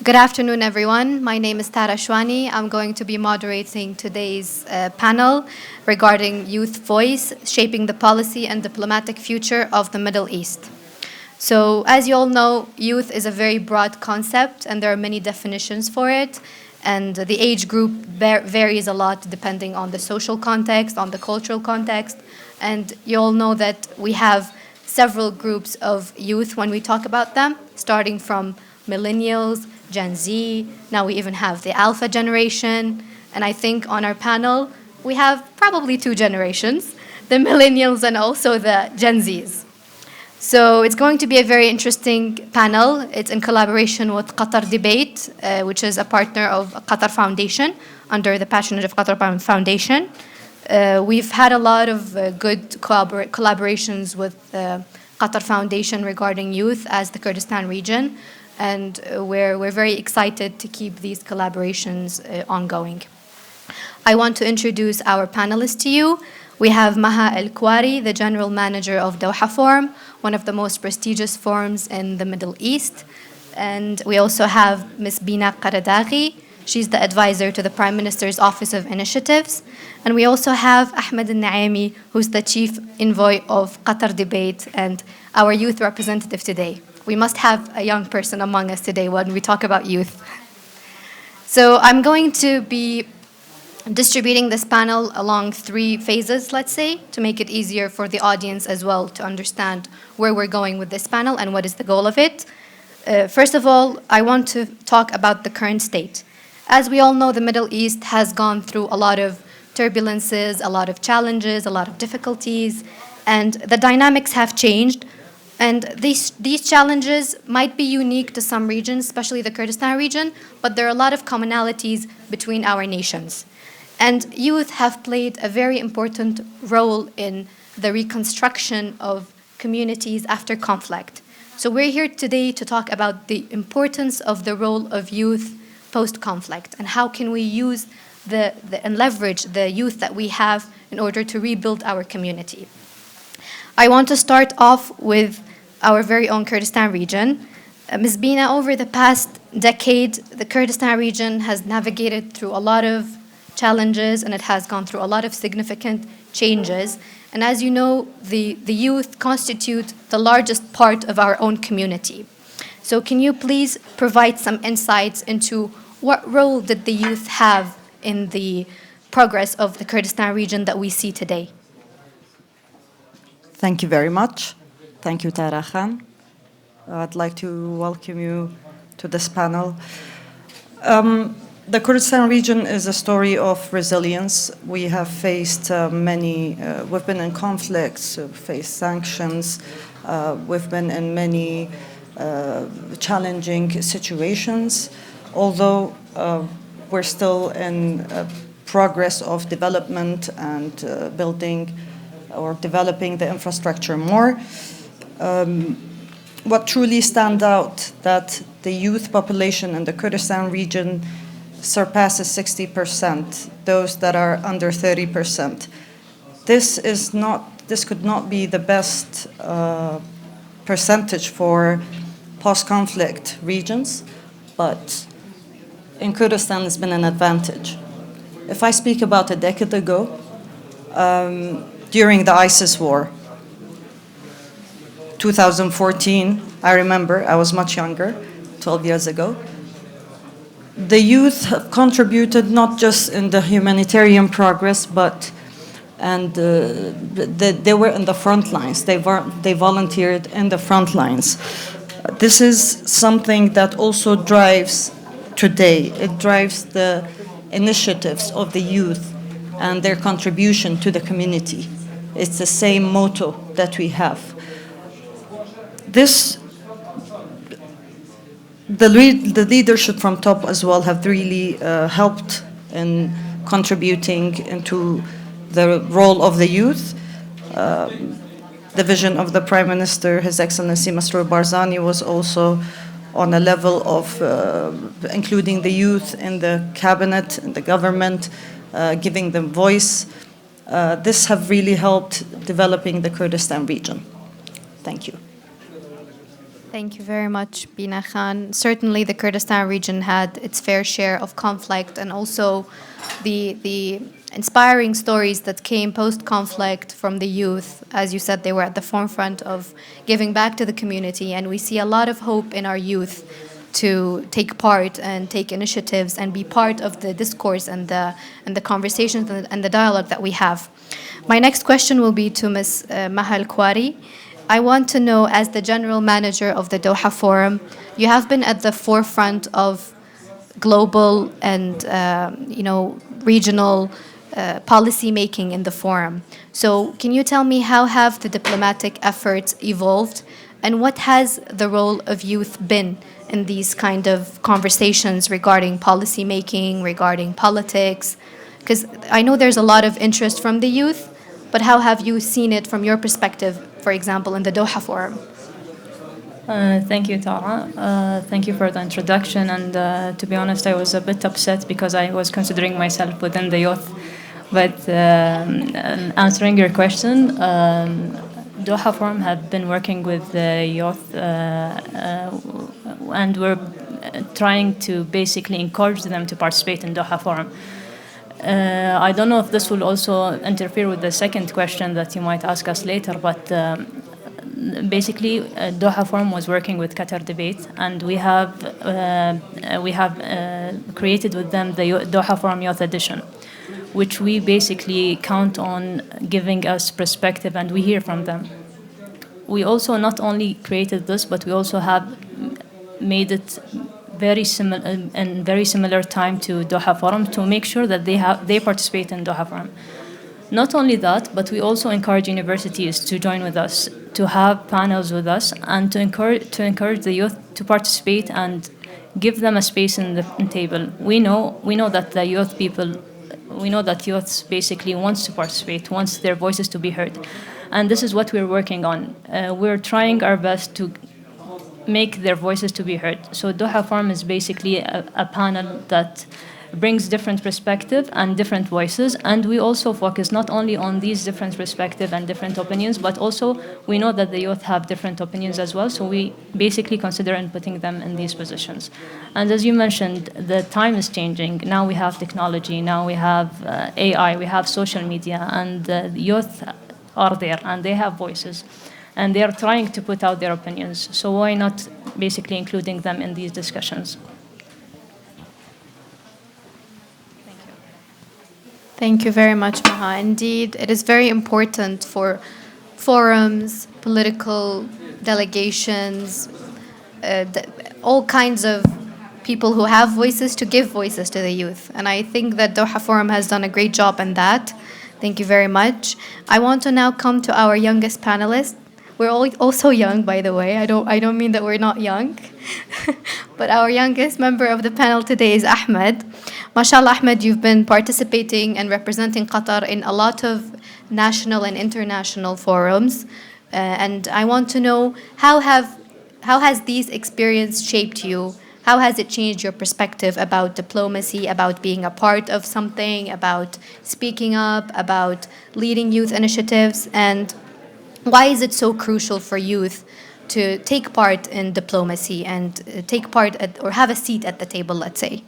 Good afternoon, everyone. My name is Shwani. I'm going to be moderating today's panel regarding youth voice, shaping the policy and diplomatic future of the Middle East. So, as you all know, youth is a very broad concept, and there are many definitions for it. And the age group varies a lot depending on the social context, on the cultural context. And you all know that we have several groups of youth when we talk about them, starting from millennials, Gen Z, now we even have the Alpha generation. And I think on our panel, we have probably two generations, the millennials and also the Gen Zs. So it's going to be a very interesting panel. It's in collaboration with QatarDebate, which is a partner of Qatar Foundation under the Patronage of Qatar Foundation. We've had a lot of good collaborations with Qatar Foundation regarding youth as the Kurdistan region, and we're very excited to keep these collaborations ongoing. I want to introduce our panelists to you. We have Maha Al-Kuwari, the General Manager of Doha Forum, one of the most prestigious forums in the Middle East. And we also have Ms. Bina Qeredaxi. She's the advisor to the Prime Minister's Office of Initiatives. And we also have Ahmad Al-Naimi, who's the Chief Envoy of QatarDebate and our youth representative today. We must have a young person among us today when we talk about youth. So I'm going to be distributing this panel along three phases, let's say, to make it easier for the audience as well to understand where we're going with this panel and what is the goal of it. First of all, I want to talk about the current state. As we all know, the Middle East has gone through a lot of turbulences, a lot of challenges, a lot of difficulties, and the dynamics have changed. And these challenges might be unique to some regions, especially the Kurdistan region, but there are a lot of commonalities between our nations. And youth have played a very important role in the reconstruction of communities after conflict. So we're here today to talk about the importance of the role of youth post-conflict and how can we use and leverage the youth that we have in order to rebuild our community. I want to start off with our very own Kurdistan region. Ms. Bina, over the past decade, the Kurdistan region has navigated through a lot of challenges and it has gone through a lot of significant changes. And as you know, the youth constitute the largest part of our own community. So can you please provide some insights into what role did the youth have in the progress of the Kurdistan region that we see today? Thank you very much. Thank you, Tara Khan. I'd like to welcome you to this panel. The Kurdistan region is a story of resilience. We have faced we've been in conflicts, we've faced sanctions, we've been in many challenging situations, although we're still in progress of development and building or developing the infrastructure more. What truly stands out that the youth population in the Kurdistan region surpasses 60%, those that are under 30%. This could not be the best percentage for post-conflict regions, but in Kurdistan it's been an advantage. If I speak about a decade ago, during the ISIS war, 2014, I remember, I was much younger, 12 years ago. The youth have contributed not just in the humanitarian progress, but they were in the front lines. They volunteered in the front lines. This is something that also drives today. It drives the initiatives of the youth and their contribution to the community. It's the same motto that we have. The leadership from top as well have really helped in contributing into the role of the youth. The vision of the Prime Minister, His Excellency Masroor Barzani, was also on a level of including the youth in the cabinet, in the government, giving them voice. This have really helped developing the Kurdistan region. Thank you. Thank you very much, Bina Khan. Certainly, the Kurdistan region had its fair share of conflict, and also the inspiring stories that came post-conflict from the youth. As you said, they were at the forefront of giving back to the community, and we see a lot of hope in our youth to take part and take initiatives and be part of the discourse and the conversations and the dialogue that we have. My next question will be to Ms. Maha Al-Kuwari. I want to know, as the general manager of the Doha Forum, you have been at the forefront of global and regional policy making in the forum. So can you tell me how have the diplomatic efforts evolved, and what has the role of youth been in these kind of conversations regarding policy making, regarding politics? Because I know there's a lot of interest from the youth, but how have you seen it from your perspective, for example, in the Doha Forum? Thank you, Tara. Thank you for the introduction. And to be honest, I was a bit upset because I was considering myself within the youth. But answering your question, Doha Forum have been working with the youth, and we're trying to basically encourage them to participate in Doha Forum. I don't know if this will also interfere with the second question that you might ask us later, but basically Doha Forum was working with QatarDebate, and we have created with them the Doha Forum Youth Edition, which we basically count on giving us perspective, and we hear from them. We also not only created this, but we also have made it very similar time to Doha Forum to make sure that they participate in Doha Forum. Not only that, but we also encourage universities to join with us, to have panels with us, and to encourage the youth to participate and give them a space in the table. We know that the youth people, we know that youths basically wants to participate, wants their voices to be heard, and this is what we're working on. We're trying our best to make their voices to be heard. So Doha Forum is basically a panel that brings different perspective and different voices, and we also focus not only on these different perspective and different opinions, but also we know that the youth have different opinions as well, so we basically consider in putting them in these positions. And as you mentioned, the time is changing. Now we have technology, now we have AI, we have social media, and the youth are there and they have voices, and they are trying to put out their opinions. So why not basically including them in these discussions? Thank you very much, Maha. Indeed, it is very important for forums, political delegations, all kinds of people who have voices to give voices to the youth. And I think that Doha Forum has done a great job in that. Thank you very much. I want to now come to our youngest panelist. We're all also young, by the way. I don't mean that we're not young. But our youngest member of the panel today is Ahmad. MashaAllah, Ahmad, you've been participating and representing Qatar in a lot of national and international forums. And I want to know, how has these experiences shaped you? How has it changed your perspective about diplomacy, about being a part of something, about speaking up, about leading youth initiatives? And why is it so crucial for youth to take part in diplomacy and take part or have a seat at the table, let's say?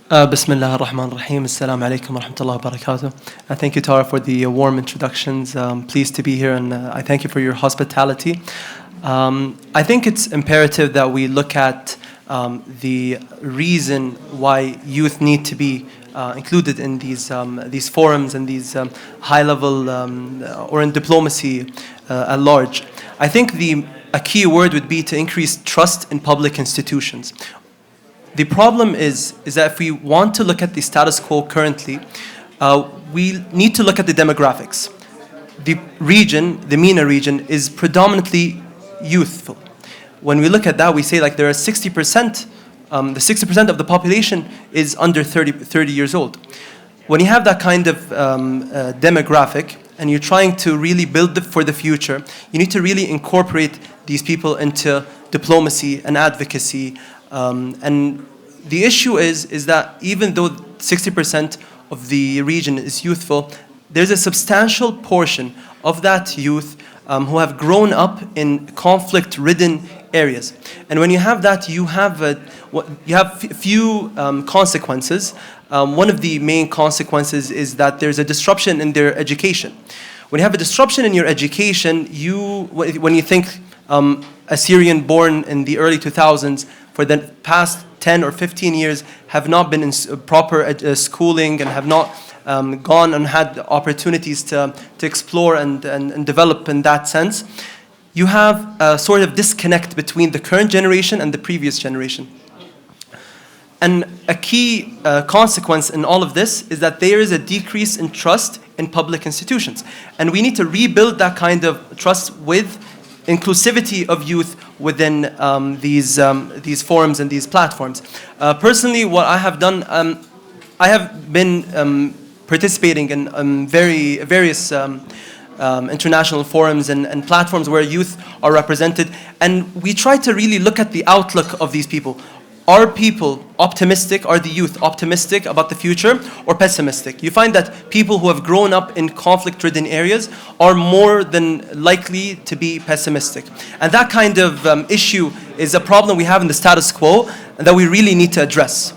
Bismillah ar-Rahman ar-Rahim. Assalamu alaikum wa rahmatullahi wa barakatuh. Thank you, Tara, for the warm introductions. Pleased to be here, and I thank you for your hospitality. I think it's imperative that we look at the reason why youth need to be included in these forums and these high-level or in diplomacy at large. I think a key word would be to increase trust in public institutions. The problem is that if we want to look at the status quo currently, we need to look at the demographics. The region, the MENA region, is predominantly youthful. When we look at that, we say like there are 60%, the 60% of the population is under 30 years old. When you have that kind of demographic and you're trying to really build for the future, you need to really incorporate these people into diplomacy and advocacy. And the issue is that even though 60% of the region is youthful, there's a substantial portion of that youth who have grown up in conflict-ridden areas. And when you have that, you have few consequences. One of the main consequences is that there's a disruption in their education. When you have a disruption in your education, when you think a Syrian born in the early 2000s for the past 10 or 15 years have not been in proper schooling and have not gone and had opportunities to explore and develop in that sense, you have a sort of disconnect between the current generation and the previous generation. And a key consequence in all of this is that there is a decrease in trust in public institutions. And we need to rebuild that kind of trust with inclusivity of youth within these forums and these platforms. Personally, what I have done, I have been participating in various international forums and platforms where youth are represented, and we try to really look at the outlook of these people. Are people optimistic? Are the youth optimistic about the future or pessimistic? You find that people who have grown up in conflict-ridden areas are more than likely to be pessimistic. And that kind of issue is a problem we have in the status quo and that we really need to address.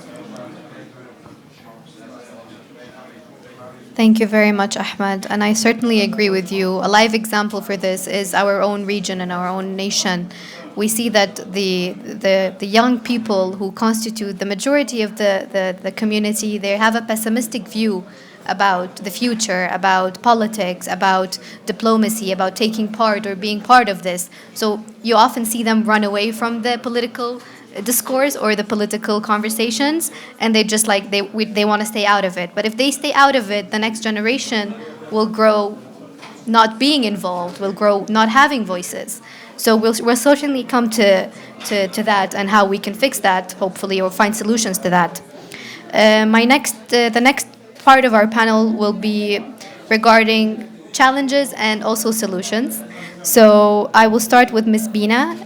Thank you very much, Ahmad. And I certainly agree with you. A live example for this is our own region and our own nation. We see that the young people who constitute the majority of the community, they have a pessimistic view about the future, about politics, about diplomacy, about taking part or being part of this. So you often see them run away from the political discourse or the political conversations, and they just like they want to stay out of it. But if they stay out of it, the next generation will grow not being involved, will grow not having voices. So we'll certainly come to that and how we can fix that, hopefully, or find solutions to that. The next part of our panel will be regarding challenges and also solutions. So I will start with Ms. Bina.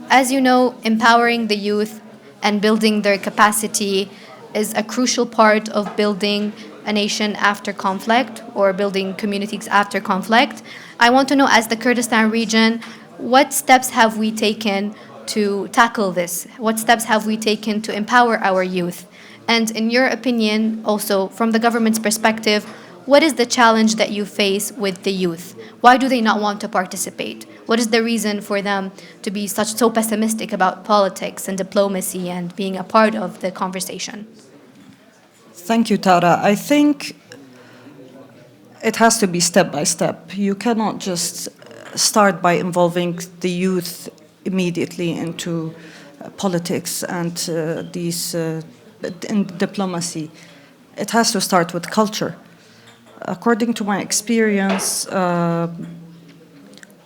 As you know, empowering the youth and building their capacity is a crucial part of building a nation after conflict or building communities after conflict. I want to know, as the Kurdistan region, what steps have we taken to tackle this? What steps have we taken to empower our youth? And in your opinion, also from the government's perspective, what is the challenge that you face with the youth? Why do they not want to participate? What is the reason for them to be so pessimistic about politics and diplomacy and being a part of the conversation? Thank you, Tara. I think it has to be step by step. You cannot just start by involving the youth immediately into politics and in diplomacy. It has to start with culture. According to my experience,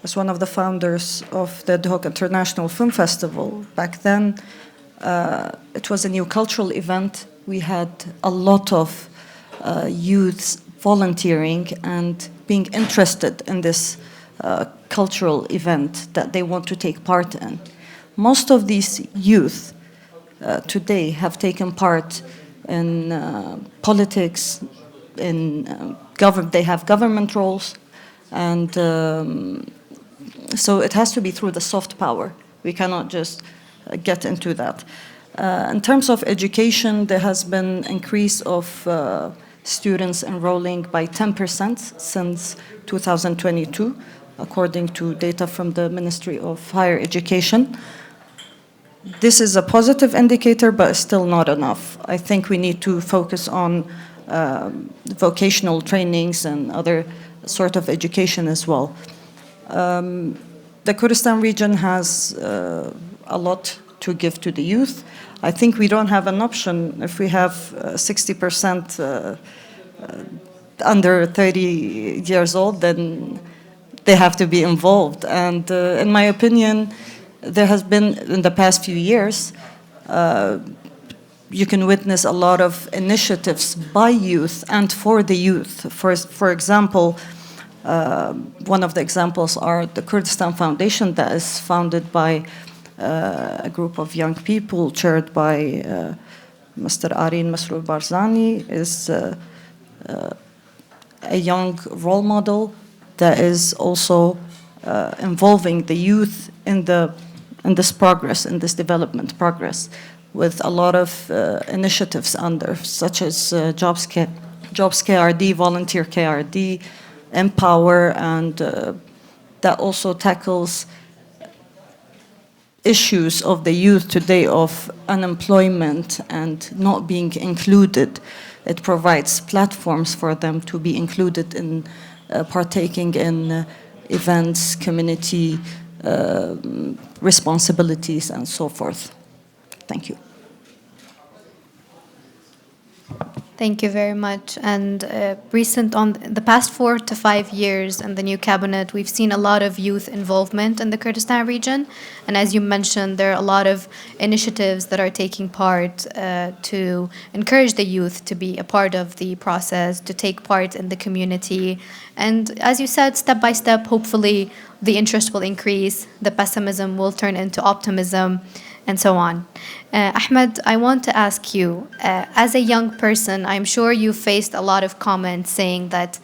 as one of the founders of the Doha International Film Festival, back then it was a new cultural event. We had a lot of youths volunteering and being interested in this cultural event that they want to take part in. Most of these youth today have taken part in politics, in they have government roles, and so it has to be through the soft power. We cannot just get into that. In terms of education, there has been increase of students enrolling by 10% since 2022, according to data from the Ministry of Higher Education. This is a positive indicator, but still not enough. I think we need to focus on vocational trainings and other sort of education as well. The Kurdistan region has a lot to give to the youth. I think we don't have an option if we have 60% under 30 years old, then they have to be involved. And in my opinion, there has been, in the past few years, you can witness a lot of initiatives by youth and for the youth. For example, one of the examples are the Kurdistan Foundation that is founded by a group of young people chaired by Mr. Arin Masroor Barzani, is a young role model that is also involving the youth in this progress, in this development progress, with a lot of initiatives under, such as Jobs KRD, Volunteer KRD, Empower, and that also tackles issues of the youth today of unemployment and not being included. It provides platforms for them to be included in partaking in events, community responsibilities, and so forth. Thank you. Thank you very much. And on the past 4 to 5 years in the new cabinet, we've seen a lot of youth involvement in the Kurdistan region. And as you mentioned, there are a lot of initiatives that are taking part to encourage the youth to be a part of the process, to take part in the community. And as you said, step by step, hopefully the interest will increase, the pessimism will turn into optimism, and so on. Ahmed, I want to ask you, as a young person, I'm sure you faced a lot of comments saying that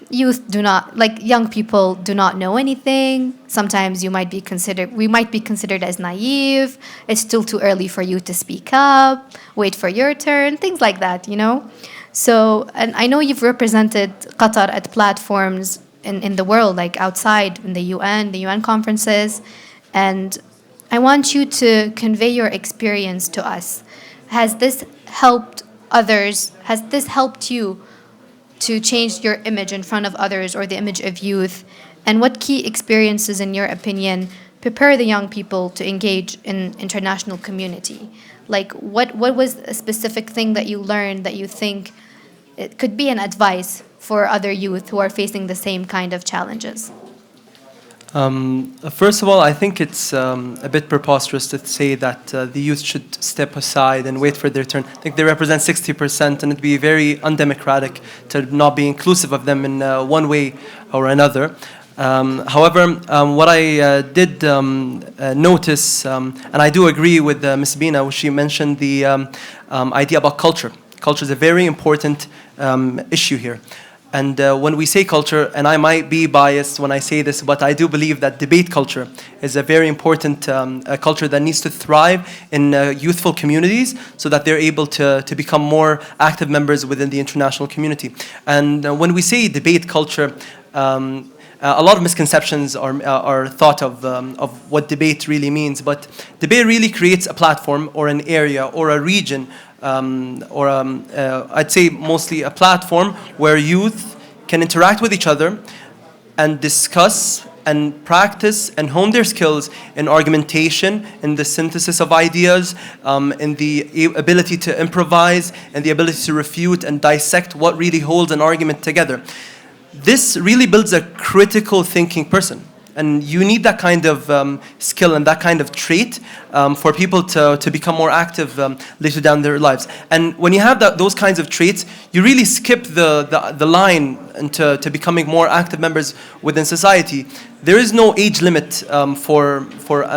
young people do not know anything. Sometimes we might be considered as naive. It's still too early for you to speak up. Wait for your turn. Things like that, you know. So, and I know you've represented Qatar at platforms in the world, like outside in the UN conferences, and I want you to convey your experience to us. Has this helped others? Has this helped you to change your image in front of others or the image of youth? And what key experiences, in your opinion, prepare the young people to engage in international community? Like, what was a specific thing that you learned that you think it could be an advice for other youth who are facing the same kind of challenges? First of all, I think it's a bit preposterous to say that the youth should step aside and wait for their turn. I think they represent 60%, and it'd be very undemocratic to not be inclusive of them in one way or another. However, what I did notice, and I do agree with Ms. Bina, when she mentioned the idea about culture. Culture is a very important issue here. And when we say culture, and I might be biased when I say this, but I do believe that debate culture is a very important culture that needs to thrive in youthful communities so that they're able to become more active members within the international community. And when we say debate culture, a lot of misconceptions are thought of what debate really means, but debate really creates a platform or an area or a region I'd say mostly a platform where youth can interact with each other and discuss and practice and hone their skills in argumentation, in the synthesis of ideas, in the ability to improvise, and the ability to refute and dissect what really holds an argument together. This really builds a critical thinking person. And you need that kind of skill and that kind of trait for people to become more active later down their lives. And when you have those kinds of traits, you really skip the line into becoming more active members within society. There is no age limit for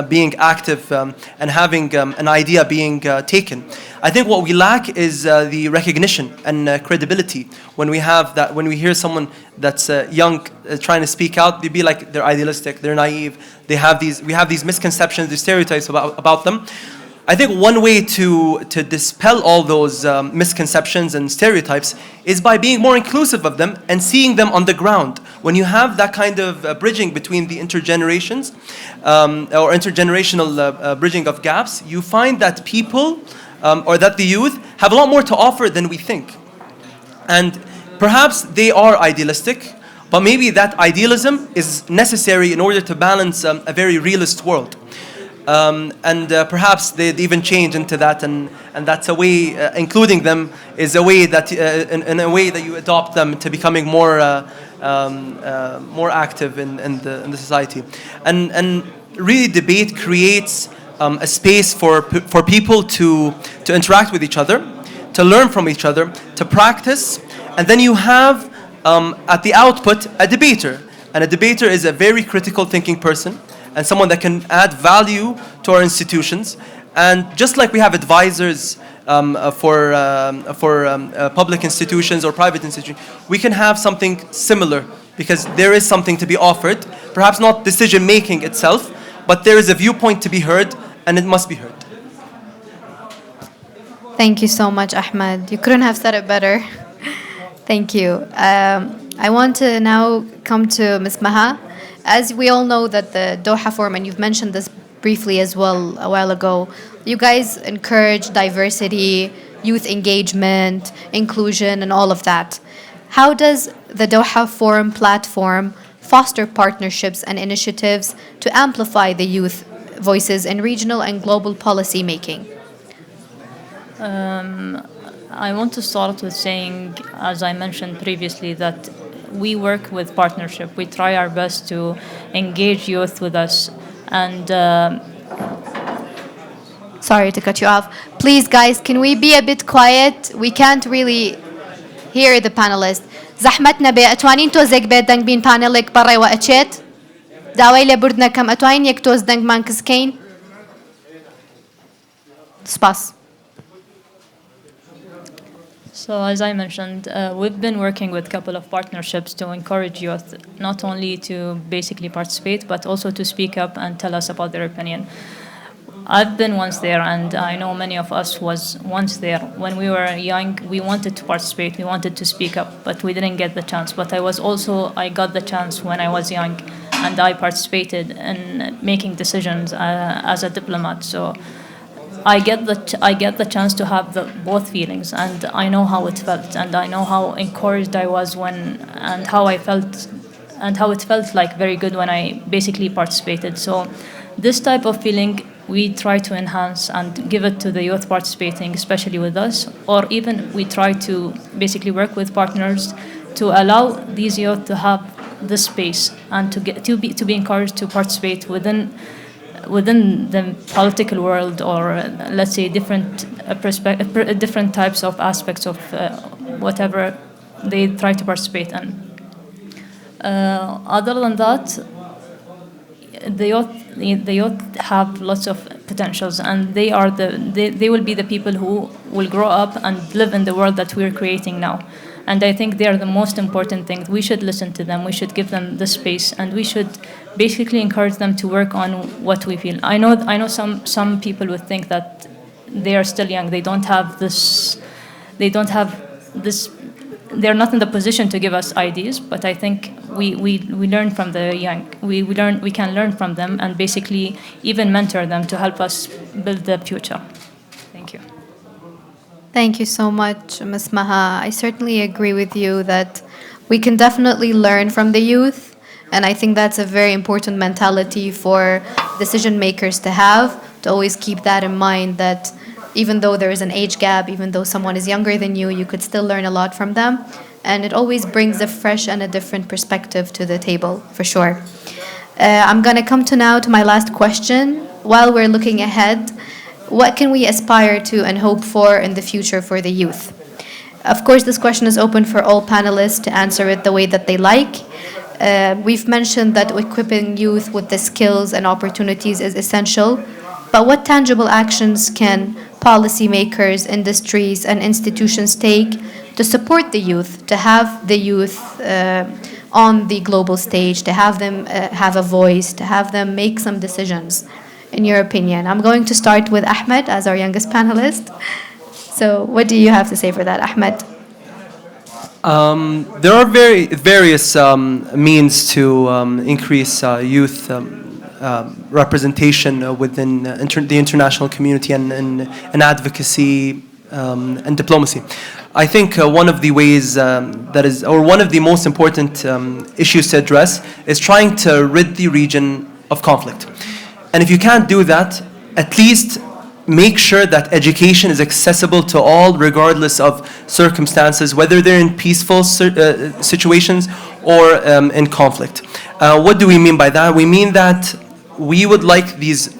being active and having an idea being taken. I think what we lack is the recognition and credibility. When we hear someone that's young trying to speak out, they'd be like they're idealistic, they're naive. We have these misconceptions, these stereotypes about them. I think one way to dispel all those misconceptions and stereotypes is by being more inclusive of them and seeing them on the ground. When you have that kind of bridging between the intergenerations or intergenerational bridging of gaps, you find that people or that the youth have a lot more to offer than we think. And perhaps they are idealistic, but maybe that idealism is necessary in order to balance a very realist world. Perhaps they'd even change into that, and that's a way, including them is a way that, in a way that you adopt them to becoming more active in the society. And really debate creates a space for people to interact with each other, to learn from each other, to practice, and then you have at the output a debater. And a debater is a very critical thinking person and someone that can add value to our institutions. And just like we have advisors for public institutions or private institutions, we can have something similar because there is something to be offered, perhaps not decision making itself, but there is a viewpoint to be heard, and it must be heard. Thank you so much, Ahmad. You couldn't have said it better. Thank you. I want to now come to Ms. Maha. As we all know that the Doha Forum, and you've mentioned this briefly as well a while ago, you guys encourage diversity, youth engagement, inclusion, and all of that. How does the Doha Forum platform foster partnerships and initiatives to amplify the youth voices in regional and global policy making? I want to start with saying, as I mentioned previously, that we work with partnership. We try our best to engage youth with us. And sorry to cut you off. Please, guys, can we be a bit quiet? We can't really hear the panelists. زحمتنا بأتوانين توزق بدنج بين panelic برا وأشيت. داوي لبردنا كم أتوانين يكتوز دنج مانكس كين. سباس. So as I mentioned, we've been working with a couple of partnerships to encourage youth not only to basically participate, but also to speak up and tell us about their opinion. I've been once there, and I know many of us was once there. When we were young, we wanted to participate, we wanted to speak up, but we didn't get the chance. But I got the chance when I was young, and I participated in making decisions as a diplomat. So I get the chance to have both feelings, and I know how it felt, and I know how encouraged I was and how I felt, and how it felt like very good when I basically participated. So this type of feeling we try to enhance and give it to the youth participating, especially with us, or even we try to basically work with partners to allow these youth to have this space and to be encouraged to participate within the political world, or let's say different types of aspects of whatever they try to participate in. Other than that, the youth have lots of potentials, and they will be the people who will grow up and live in the world that we're creating now. And I think they are the most important thing. We should listen to them. We should give them the space, and we should basically encourage them to work on what we feel. I know some people would think that they are still young. They don't have this. They're not in the position to give us ideas. But I think we learn from the young. We can learn from them and basically even mentor them to help us build the future. Thank you. Thank you so much, Ms. Maha. I certainly agree with you that we can definitely learn from the youth, and I think that's a very important mentality for decision makers to have, to always keep that in mind, that even though there is an age gap, even though someone is younger than you could still learn a lot from them, and it always brings a fresh and a different perspective to the table, for sure. I'm going to come now to my last question. While we're looking ahead, what can we aspire to and hope for in the future for the youth? Of course, this question is open for all panelists to answer it the way that they like. We've mentioned that equipping youth with the skills and opportunities is essential, but what tangible actions can policymakers, industries, and institutions take to support the youth, to have the youth on the global stage, to have them have a voice, to have them make some decisions? In your opinion, I'm going to start with Ahmad as our youngest panelist. So what do you have to say for that, Ahmad? There are various means to increase youth representation within the international community and advocacy and diplomacy. I think one of the ways one of the most important issues to address is trying to rid the region of conflict. And if you can't do that, at least make sure that education is accessible to all, regardless of circumstances, whether they're in peaceful situations or in conflict. What do we mean by that? We mean that we would like these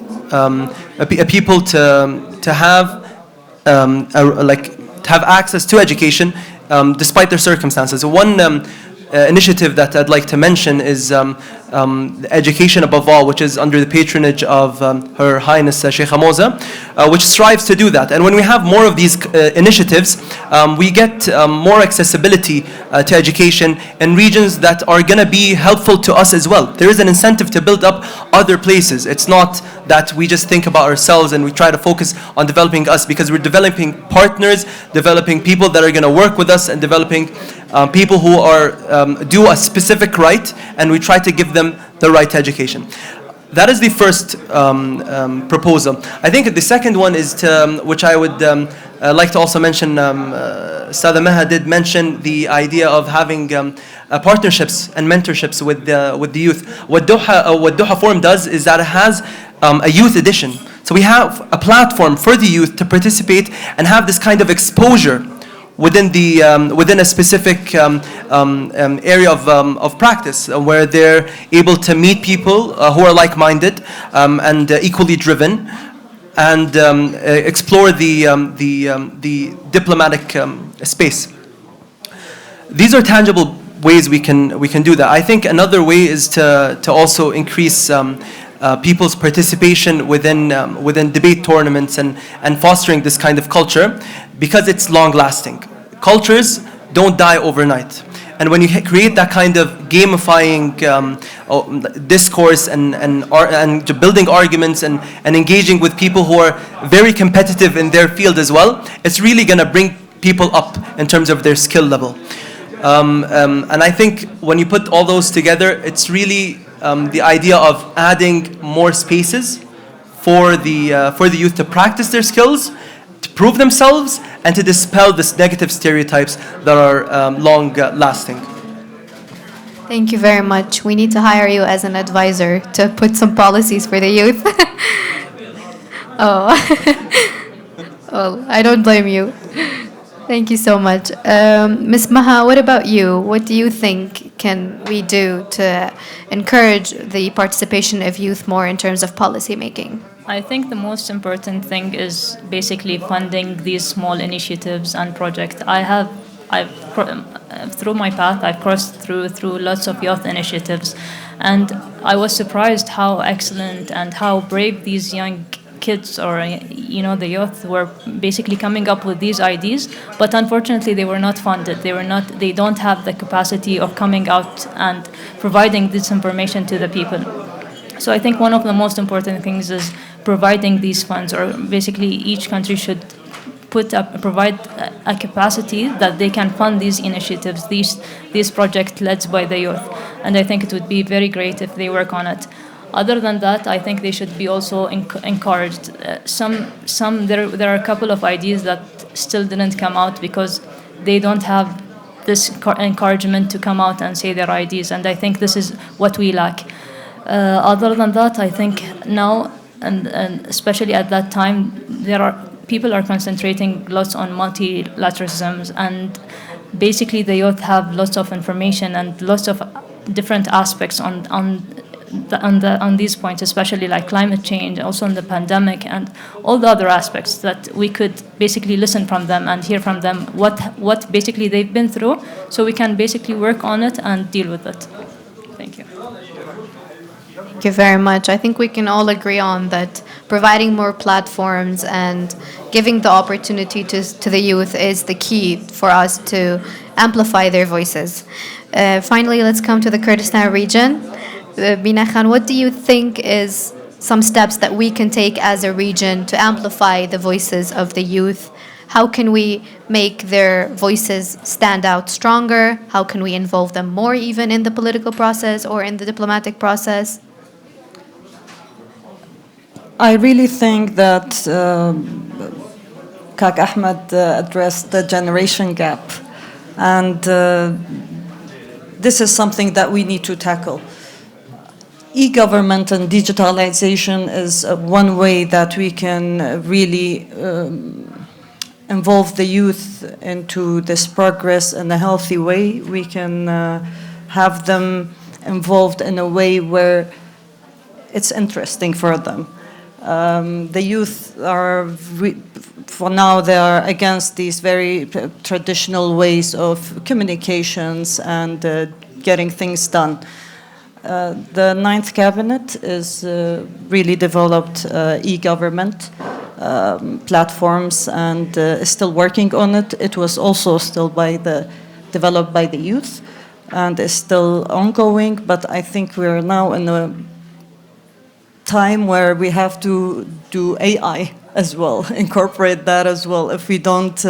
people to have have access to education despite their circumstances. initiative that I'd like to mention is Education Above All, which is under the patronage of Her Highness Sheikh Moza, which strives to do that. And when we have more of these initiatives, we get more accessibility to education in regions that are going to be helpful to us as well. There is an incentive to build up other places. It's not that we just think about ourselves and we try to focus on developing us, because we're developing partners, developing people that are going to work with us, and developing people who are do a specific right, and we try to give them the right education. That is the first proposal. I think the second one is to, which I would like to also mention, Sada Maha did mention the idea of having partnerships and mentorships with the youth. What Doha Forum does is that it has a youth edition. So we have a platform for the youth to participate and have this kind of exposure within a specific area of practice, where they're able to meet people who are like-minded and equally driven, and explore the diplomatic space. These are tangible ways we can do that. I think another way is to also increase people's participation within debate tournaments and fostering this kind of culture, because it's long-lasting. Cultures don't die overnight. And when you create that kind of gamifying discourse and building arguments and engaging with people who are very competitive in their field as well, it's really going to bring people up in terms of their skill level. And I think when you put all those together, it's really the idea of adding more spaces for the youth to practice their skills, to prove themselves, and to dispel this negative stereotypes that are long-lasting. Thank you very much. We need to hire you as an advisor to put some policies for the youth. Oh, well, I don't blame you. Thank you so much. Ms. Maha, what about you? What do you think can we do to encourage the participation of youth more in terms of policy making? I think the most important thing is basically funding these small initiatives and projects. Through my path, I've crossed through lots of youth initiatives, and I was surprised how excellent and how brave these young kids, or the youth, were basically coming up with these ideas. But unfortunately, they were not funded. They don't have the capacity of coming out and providing this information to the people. So I think one of the most important things is providing these funds, or basically each country should provide a capacity that they can fund these initiatives, these projects led by the youth. And I think it would be very great if they work on it. Other than that, I think they should be also encouraged. There are a couple of ideas that still didn't come out because they don't have this encouragement to come out and say their ideas, and I think this is what we lack. Other than that, I think now, and especially at that time, people are concentrating lots on multilateralism, and basically the youth have lots of information and lots of different aspects on these points, especially like climate change, also on the pandemic, and all the other aspects that we could basically listen from them and hear from them what basically they've been through, so we can basically work on it and deal with it. Thank you. Thank you very much. I think we can all agree on that providing more platforms and giving the opportunity to the youth is the key for us to amplify their voices. Finally, let's come to the Kurdistan region. Bina Khan, what do you think is some steps that we can take as a region to amplify the voices of the youth? How can we make their voices stand out stronger? How can we involve them more even in the political process or in the diplomatic process? I really think that Kak Ahmad addressed the generation gap, and this is something that we need to tackle. E-government and digitalization is one way that we can really involve the youth into this progress in a healthy way. We can have them involved in a way where it's interesting for them. The youth are, for now, they are against these very traditional ways of communications and getting things done. The ninth cabinet is really developed e-government platforms and is still working on it. It was also still developed by the youth and is still ongoing, but I think we're now in a time where we have to do AI as well, incorporate that as well. If we don't,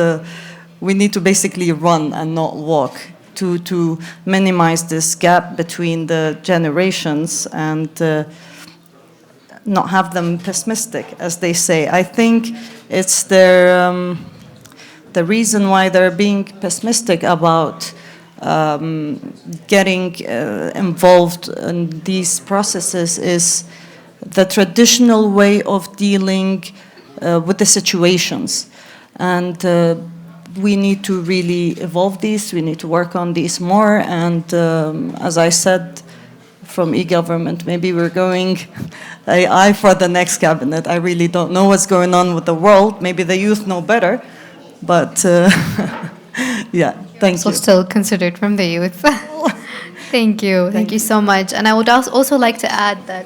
we need to basically run and not walk to minimize this gap between the generations and not have them pessimistic, as they say. I think it's their, the reason why they're being pessimistic about getting involved in these processes is the traditional way of dealing with the situations. And we need to really evolve these, we need to work on these more, and as I said, from e-government, maybe we're going AI for the next cabinet. I really don't know what's going on with the world. Maybe the youth know better, but yeah, thank So you. still considered from the youth. Thank you so much. And I would also like to add that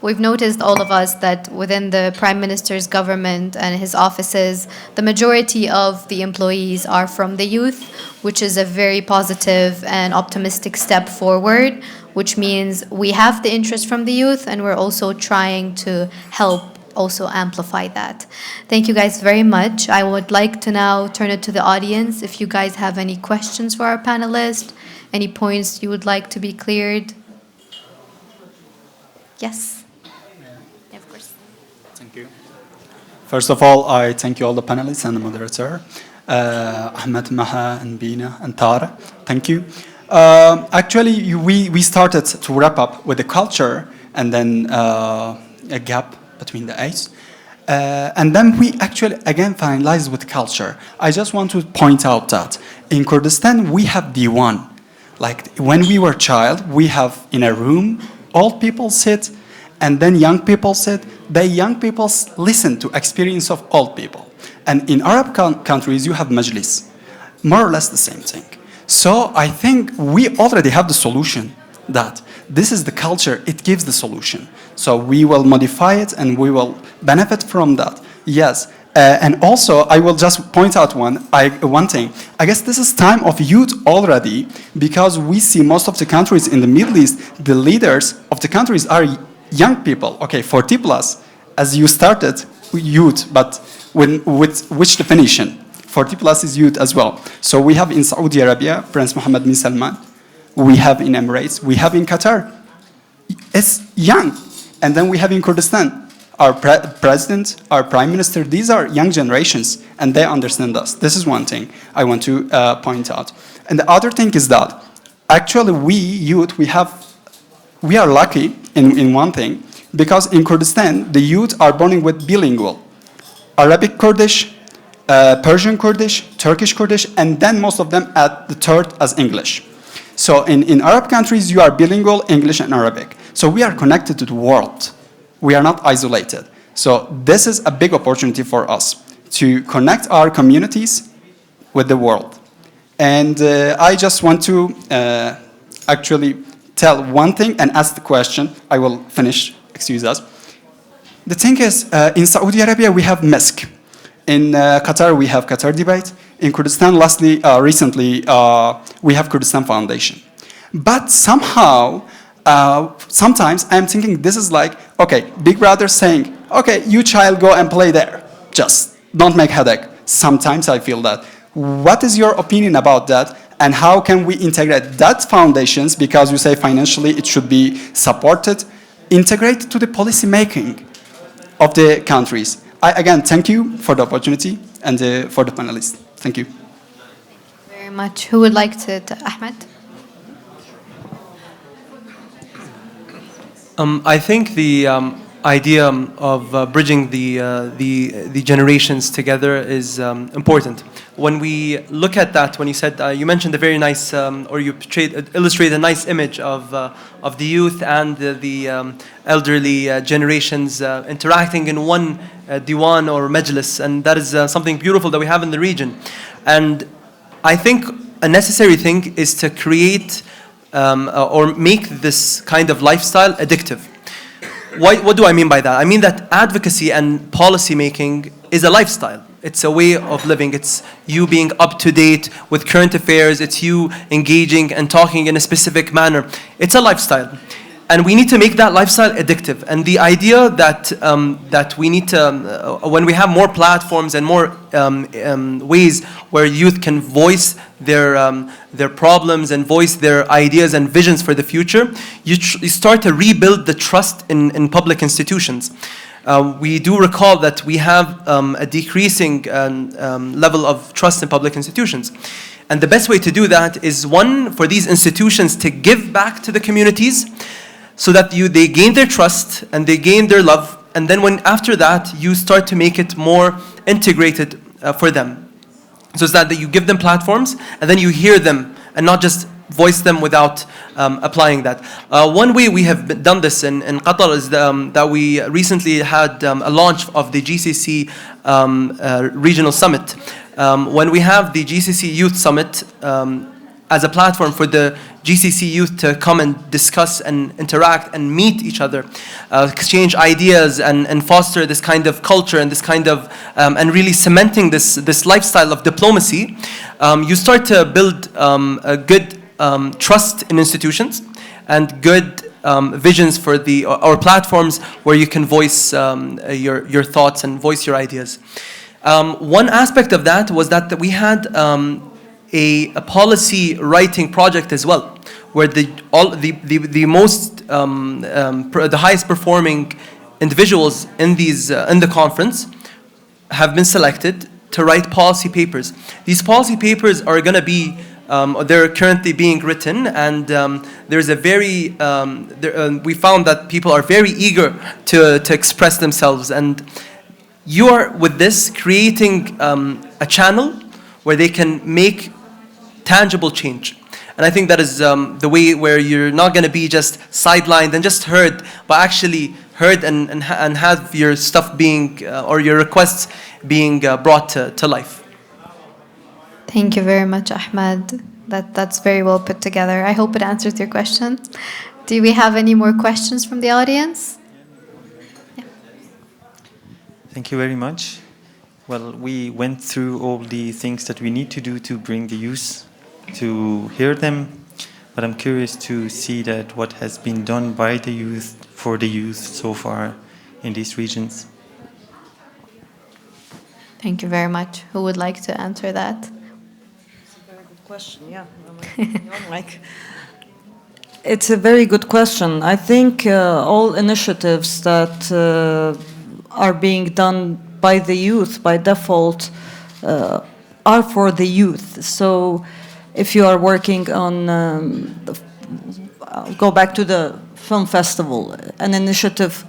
we've noticed, all of us, that within the Prime Minister's government and his offices, the majority of the employees are from the youth, which is a very positive and optimistic step forward, which means we have the interest from the youth and we're also trying to help also amplify that. Thank you guys very much. I would like to now turn it to the audience. If you guys have any questions for our panelists, any points you would like to be cleared. Yes. Thank you. First of all, I thank you all the panelists and the moderator, Ahmad, Maha, and Bina, and Tara. Thank you. Actually, we started to wrap up with the culture and then a gap between the age. And then we actually, again, finalized with culture. I just want to point out that in Kurdistan, we have D1. Like when we were child, we have in a room, old people sit, and then young people sit. The young people listen to experience of old people. And in Arab countries, you have majlis. More or less the same thing. So I think we already have the solution, that this is the culture, it gives the solution. So we will modify it and we will benefit from that. Yes. And also, I will just point out one thing. I guess this is time of youth already, because we see most of the countries in the Middle East, the leaders of the countries are young people, okay, 40 plus, as you started, youth, but with which definition? 40 plus is youth as well. So we have in Saudi Arabia, Prince Mohammed bin Salman. We have in Emirates. We have in Qatar. It's young. And then we have in Kurdistan. Our president, our prime minister, these are young generations, and they understand us. This is one thing I want to point out. And the other thing is that, actually we, youth, we are lucky in one thing, because in Kurdistan, the youth are born with bilingual. Arabic Kurdish, Persian Kurdish, Turkish Kurdish, and then most of them at the third as English. So in Arab countries, you are bilingual, English and Arabic. So we are connected to the world. We are not isolated. So this is a big opportunity for us to connect our communities with the world. And I just want to actually tell one thing and ask the question. I will finish, excuse us. The thing is, in Saudi Arabia, we have mosque. In Qatar, we have QatarDebate. In Kurdistan, recently, we have Kurdistan Foundation. But somehow, sometimes I'm thinking this is like, okay, Big Brother saying, okay, you child, go and play there. Just don't make headache. Sometimes I feel that. What is your opinion about that? And how can we integrate that foundations, because you say financially it should be supported, integrate to the policy making of the countries? Again, thank you for the opportunity and for the panelists. Thank you. Very much. Who would like to Ahmad? I think idea of bridging the generations together is important. When we look at that, when you said you mentioned a very nice or you illustrated a nice image of the youth and the elderly generations interacting in one diwan or majlis, and that is something beautiful that we have in the region. And I think a necessary thing is to create or make this kind of lifestyle addictive. What do I mean by that? I mean that advocacy and policy making is a lifestyle. It's a way of living. It's you being up to date with current affairs. It's you engaging and talking in a specific manner. It's a lifestyle. And we need to make that lifestyle addictive. And the idea that we need to, when we have more platforms and more ways where youth can voice their problems and voice their ideas and visions for the future, you start to rebuild the trust in public institutions. We do recall that we have a decreasing level of trust in public institutions. And the best way to do that is, one, for these institutions to give back to the communities, so that they gain their trust and they gain their love, and then after that you start to make it more integrated for them, so that you give them platforms and then you hear them and not just voice them without applying that. One way we have done this in Qatar is that we recently had a launch of the GCC regional summit. When we have the GCC Youth Summit as a platform for the GCC youth to come and discuss and interact and meet each other, exchange ideas and foster this kind of culture and this kind of, and really cementing this lifestyle of diplomacy, you start to build a good trust in institutions and good visions for our platforms where you can voice your thoughts and voice your ideas. One aspect of that was that we had a policy writing project as well, where the highest performing individuals in the conference have been selected to write policy papers. These policy papers are going to be they're currently being written, and there's a very we found that people are very eager to express themselves, and you are with this creating a channel where they can make tangible change. And I think that is the way where you're not going to be just sidelined and just heard, but actually heard and have your stuff being, or your requests being brought to life. Thank you very much, Ahmad. That's very well put together. I hope it answers your question. Do we have any more questions from the audience? Yeah. Thank you very much. Well, we went through all the things that we need to do to bring the youth to hear them, but I'm curious to see that what has been done by the youth for the youth so far in these regions. Thank you very much. Who would like to answer that? It's a very good question, yeah. It's a very good question. I think all initiatives that are being done by the youth by default are for the youth. So if you are working on, I'll go back to the film festival, an initiative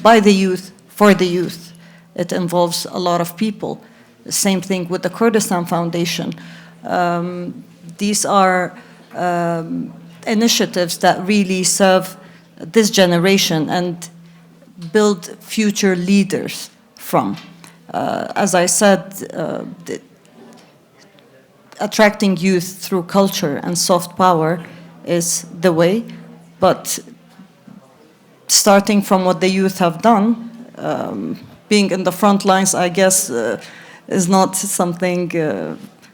by the youth for the youth. It involves a lot of people. The same thing with the Kurdistan Foundation. These are initiatives that really serve this generation and build future leaders from. As I said, attracting youth through culture and soft power is the way, but starting from what the youth have done, being in the front lines, I guess, is not something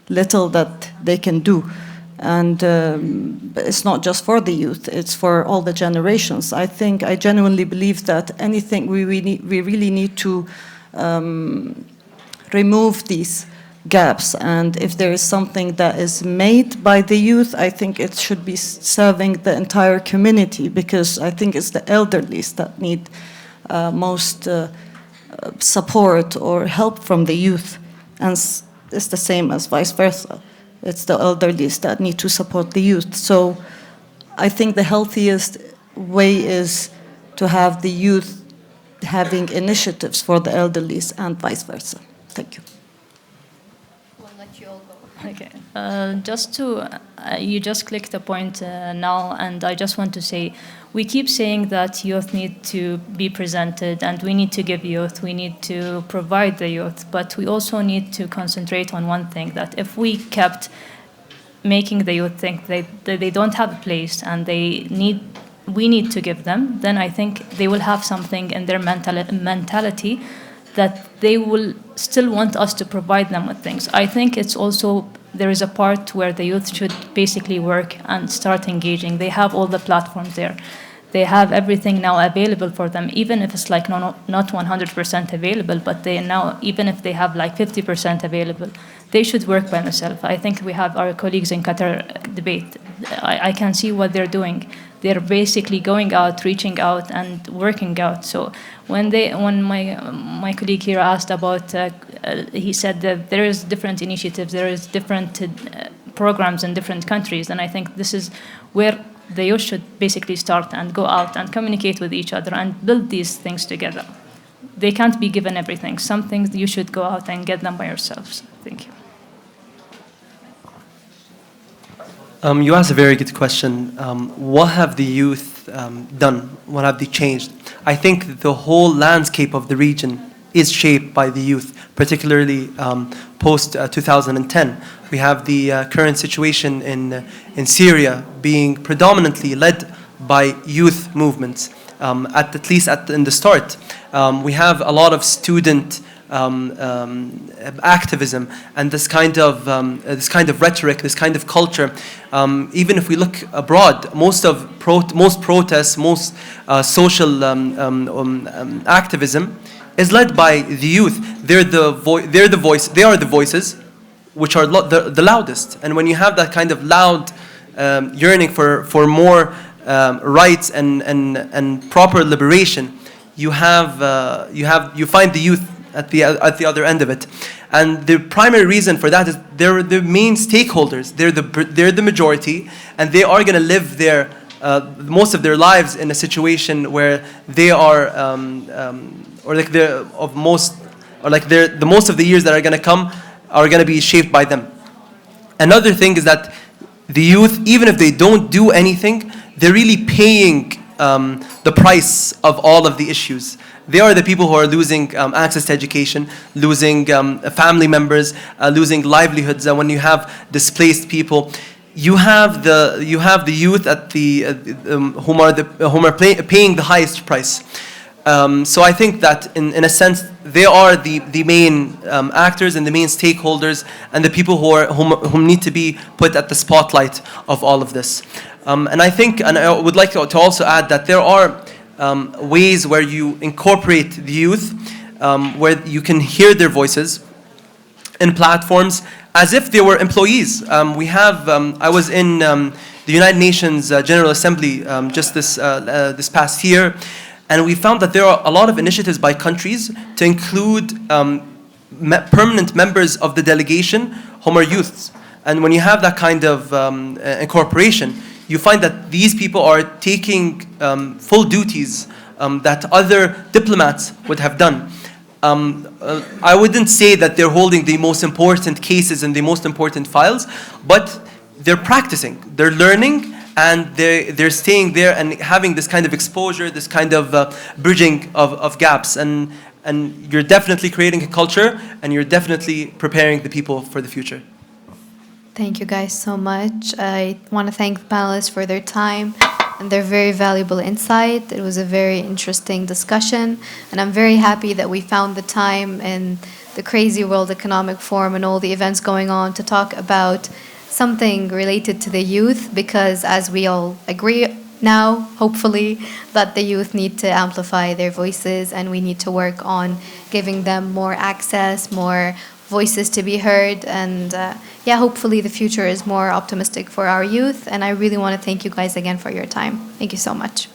little that they can do. And it's not just for the youth, it's for all the generations. I genuinely believe that we really need to remove these gaps, and if there is something that is made by the youth, I think it should be serving the entire community, because I think it's the elderlies that need most support or help from the youth, and it's the same as vice versa. It's the elderlies that need to support the youth. So I think the healthiest way is to have the youth having initiatives for the elderly and vice versa. Thank you. We'll let you all go. Okay. Just to, you just clicked a point now, and I just want to say, we keep saying that youth need to be presented, and we need to give youth, we need to provide the youth, but we also need to concentrate on one thing, that if we kept making the youth think that they don't have a place and we need to give them, then I think they will have something in their mentality that they will still want us to provide them with things. I think it's also, there is a part where the youth should basically work and start engaging. They have all the platforms there. They have everything now available for them, even if it's like not 100% available, but they now, even if they have like 50% available, they should work by themselves. I think we have our colleagues in QatarDebate. I can see what they're doing. They're basically going out, reaching out, and working out. So when my colleague here asked about, he said that there is different initiatives, there is different programs in different countries, and I think this is where the youth should basically start and go out and communicate with each other and build these things together. They can't be given everything. Some things you should go out and get them by yourselves. Thank you. You asked a very good question. What have the youth done? What have they changed? I think the whole landscape of the region is shaped by the youth, particularly post 2010. We have the current situation in Syria being predominantly led by youth movements. At least in the start, we have a lot of student activism and this kind of rhetoric, this kind of culture. Even if we look abroad, most protests, most social activism is led by the youth. They are the voices which are the loudest. And when you have that kind of loud yearning for more rights and proper liberation, you find the youth at the other end of it. And the primary reason for that is they're the main stakeholders. They're the majority, and they are going to live most of their lives in a situation where they are, the most of the years that are going to come are going to be shaped by them. Another thing is that the youth, even if they don't do anything, they're really paying the price of all of the issues. They are the people who are losing access to education, losing family members, losing livelihoods. When you have displaced people, you have the youth at whom are paying the highest price. So I think that in a sense they are the main actors and the main stakeholders and the people whom need to be put at the spotlight of all of this. And I think, and I would like to also add that there are ways where you incorporate the youth, where you can hear their voices in platforms as if they were employees. I was in the United Nations General Assembly just this past year, and we found that there are a lot of initiatives by countries to include permanent members of the delegation whom are youths. And when you have that kind of incorporation, you find that these people are taking full duties that other diplomats would have done. I wouldn't say that they're holding the most important cases and the most important files, but they're practicing, they're learning, and they're staying there and having this kind of exposure, this kind of bridging of gaps. And you're definitely creating a culture, and you're definitely preparing the people for the future. Thank you guys so much. I want to thank the panelists for their time and their very valuable insight. It was a very interesting discussion, and I'm very happy that we found the time in the crazy World Economic Forum and all the events going on to talk about something related to the youth, because as we all agree now, hopefully, that the youth need to amplify their voices, and we need to work on giving them more access, more voices to be heard, and hopefully the future is more optimistic for our youth. And I really want to thank you guys again for your time. Thank you so much.